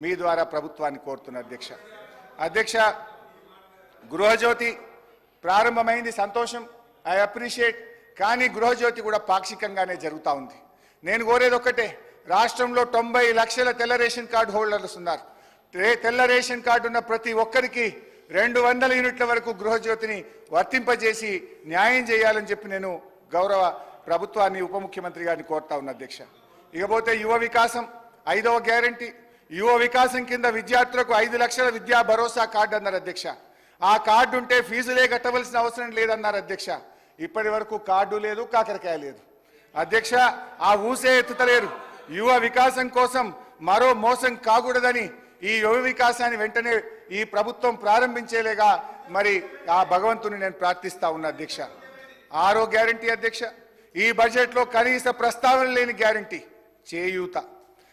మీ ద్వారా ప్రభుత్వాన్ని కోరుతున్న అధ్యక్ష గృహజ్యోతి ప్రారంభమైంది సంతోషం ఐ అప్రిషియేట్ కానీ గృహజ్యోతి కూడా పాక్షికంగానే జరుగుతూ ఉంది నేను కోరేది ఒక్కటే రాష్ట్రంలో 90 లక్షల తెల్ల రేషన్ కార్డు హోల్డర్స్ ఉన్నారు తెల్ల రేషన్ కార్డు ఉన్న ప్రతి ఒక్కరికి 200 యూనిట్ల వరకు గృహజ్యోతిని వర్తింపజేసి న్యాయం చేయాలని చెప్పి నేను గౌరవ ప్రభుత్వాన్ని ఉప ముఖ్యమంత్రి గారిని కోరుతా ఉన్నా అధ్యక్ష ఇకపోతే యువ వికాసం 5వ గ్యారెంటీ యువ వికాసం కింద విద్యార్థులకు 5 లక్షల విద్యా భరోసా కార్డు అన్నారు అధ్యక్ష ఆ కార్డు ఉంటే ఫీజులే కట్టవలసిన అవసరం లేదన్నారు అధ్యక్ష ఇప్పటి వరకు కార్డు లేదు కాకరకాయ లేదు అధ్యక్ష ఆ ఊసే ఎత్తుతలేరు యువ వికాసం కోసం మరో మోసం కాకూడదని ఈ యువ వికాసాన్ని వెంటనే ఈ ప్రభుత్వం ప్రారంభించేలేగా మరి ఆ భగవంతుని నేను ప్రార్థిస్తా ఉన్నా అధ్యక్ష 6వ గ్యారెంటీ అధ్యక్ష ఈ బడ్జెట్లో కనీస ప్రస్తావన లేని గ్యారెంటీ చేయూత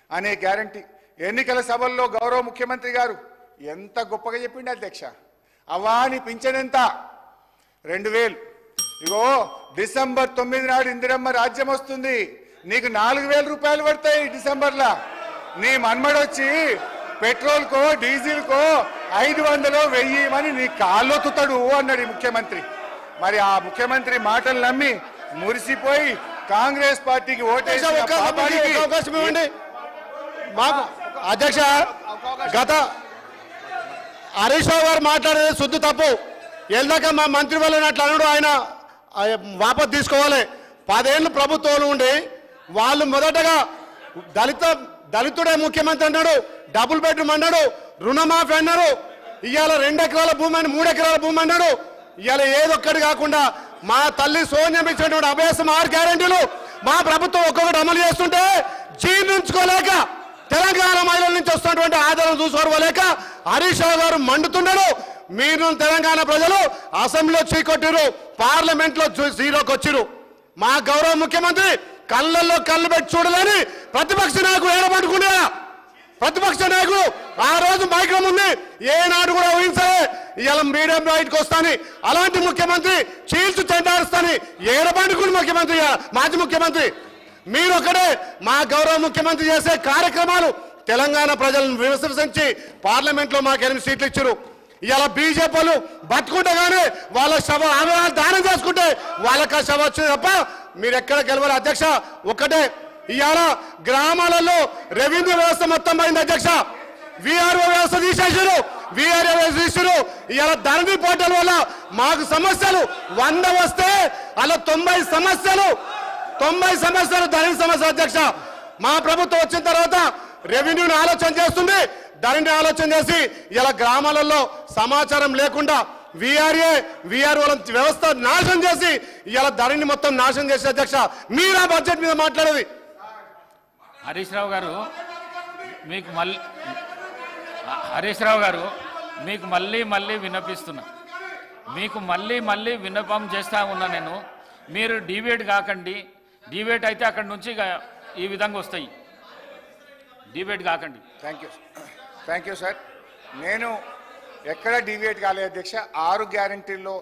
అనే గ్యారెంటీ ఎన్నికల సభల్లో గౌరవ ముఖ్యమంత్రి గారు ఎంత గొప్పగా చెప్పిండు అధ్యక్ష అవాని పింఛనెంత 2000 ఇగో డిసెంబర్ 9 నాడు ఇందిరమ్మ రాజ్యం వస్తుంది నీకు 4000 రూపాయలు పడతాయి డిసెంబర్లో నీ మన్మడొచ్చి పెట్రోల్ కో డీజిల్ కో 500 1000 మని నీ కాళ్ళొత్తుతాడు అన్నాడు ముఖ్యమంత్రి మరి ఆ ముఖ్యమంత్రి మాటలు నమ్మి మురిసిపోయి కాంగ్రెస్ పార్టీకి ఓటేసి అధ్యక్ష గత హరీష్ రావు గారు మాట్లాడేది శుద్ధ తప్పు వెళ్దాక మా మంత్రి వాళ్ళని అట్లా అన్నాడు ఆయన వాపసు తీసుకోవాలి 10 ఏళ్ళు ప్రభుత్వంలో ఉండి వాళ్ళు మొదటగా దళితుడే ముఖ్యమంత్రి అన్నాడు డబుల్ బెడ్రూమ్ అన్నాడు రుణమాఫీ అన్నాడు ఇవాళ 2 ఎకరాల భూమి అని 3 ఎకరాల భూమి అన్నాడు ఇవాళ ఏదొక్కటి కాకుండా మా తల్లి సోనియా ఇచ్చినటువంటి అభ్యాసం 6 గ్యారెంటీలు మా ప్రభుత్వం ఒక్కొక్కటి అమలు చేస్తుంటే జీర్ణించుకోలేక తెలంగాణ మహిళల నుంచి వస్తున్నటువంటి ఆదరణ చూసుకోలేక హరీష్ రావు గారు మండుతున్నాడు మీరు తెలంగాణ ప్రజలు అసెంబ్లీలో చీకొట్టిరు పార్లమెంట్లో జీరోకి వచ్చిరు మా గౌరవ ముఖ్యమంత్రి కళ్ళల్లో కళ్ళు పెట్టి చూడాలని ప్రతిపక్ష నాయకుడు ఏడబట్టుకునే ప్రతిపక్ష నాయకుడు ఆ రోజు మైక్రోమ్ ఉంది ఏనాడు కూడా ఊహించలే ఇవాళ మీడియం బయటకు వస్తాని అలాంటి ముఖ్యమంత్రి చీల్చు చెండారుస్తాని ఏడబట్టుకుని ముఖ్యమంత్రి మాజీ ముఖ్యమంత్రి మీరు ఒకటే మా గౌరవ ముఖ్యమంత్రి చేసే కార్యక్రమాలు తెలంగాణ ప్రజలను విమర్శించి పార్లమెంట్లో మాకు 8 సీట్లు ఇచ్చారు ఇలా బీజేపీలు బతుకుంటగానే వాళ్ళ శవ దానం చేసుకుంటే వాళ్ళకి శవ వచ్చింది తప్ప మీరు ఎక్కడ గెలవాలి అధ్యక్ష ఒక్కటే ఇవాళ గ్రామాలలో రెవెన్యూ వ్యవస్థ మొత్తం పోయింది అధ్యక్ష విఆర్ఓ వ్యవస్థ తీసేసారు విఆర్ఓ వ్యవస్థ తీసారు ఇవాళ ధరణి పోర్టల్ వల్ల మాకు సమస్యలు 100 వస్తే అలా 90 సమస్యలు ధరణి సమస్య అధ్యక్ష మా ప్రభుత్వం వచ్చిన తర్వాత రెవెన్యూని ఆలోచన చేస్తుంది ధరణి ఆలోచన చేసి ఇలా గ్రామాలలో సమాచారం లేకుండా విఆర్ఓల వ్యవస్థ నాశనం చేసి ఇలా ధరణి మొత్తం నాశనం చేసే అధ్యక్ష మీరు ఆ బడ్జెట్ మీద మాట్లాడేది హరీష్ రావు గారు మీకు మళ్ళీ విన్నపిస్తున్నా మీకు మళ్ళీ విన్నపం చేస్తా ఉన్నా నేను మీరు డిబేట్ కాకండి డిబేట్ అయితే అక్కడి నుంచి ఈ విధంగా వస్తాయి డిబేట్ కాకండి థ్యాంక్ యూ సార్ నేను ఎక్కడ డివియేట్ కాలేదు అధ్యక్ష 6 గ్యారెంటీల్లో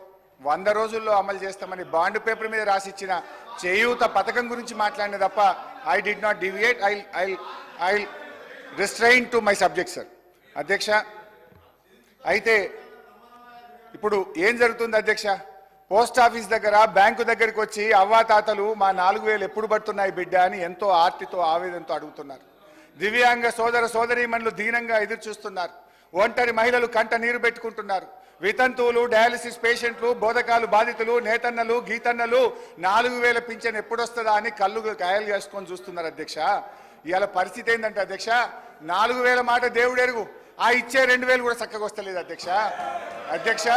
100 రోజుల్లో అమలు చేస్తామని బాండ్ పేపర్ మీద రాసిచ్చిన చేయూత పథకం గురించి మాట్లాడిన తప్ప I did not deviate I restrain to my subject sir అధ్యక్ష అయితే ఇప్పుడు ఏం జరుగుతుంది అధ్యక్ష పోస్ట్ ఆఫీస్ దగ్గర బ్యాంకు దగ్గరికి వచ్చి అవ్వాతాతలు మా 4000 ఎప్పుడు పడుతున్నాయి బిడ్డ అని ఎంతో ఆర్తితో ఆవేదనతో అడుగుతున్నారు దివ్యాంగ సోదరీమణులు దీనంగా ఎదురు చూస్తున్నారు ఒంటరి మహిళలు కంట నీరు పెట్టుకుంటున్నారు వితంతువులు డయాలసిస్ పేషెంట్లు బోధకాలు బాధితులు నేతన్నలు గీతన్నలు 4000 పింఛన్ ఎప్పుడొస్తుందా అని కళ్ళు కాయలు చేసుకొని చూస్తున్నారు అధ్యక్ష ఇవాళ పరిస్థితి ఏంటంటే అధ్యక్ష 4000 మాట దేవుడు ఎరుగు ఆ ఇచ్చే 2000 కూడా చక్కగా వస్తలేదు అధ్యక్ష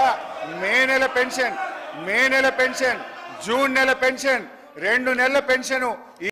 మే నెల పెన్షన్ జూన్ నెల పెన్షన్ 2 నెలల పెన్షన్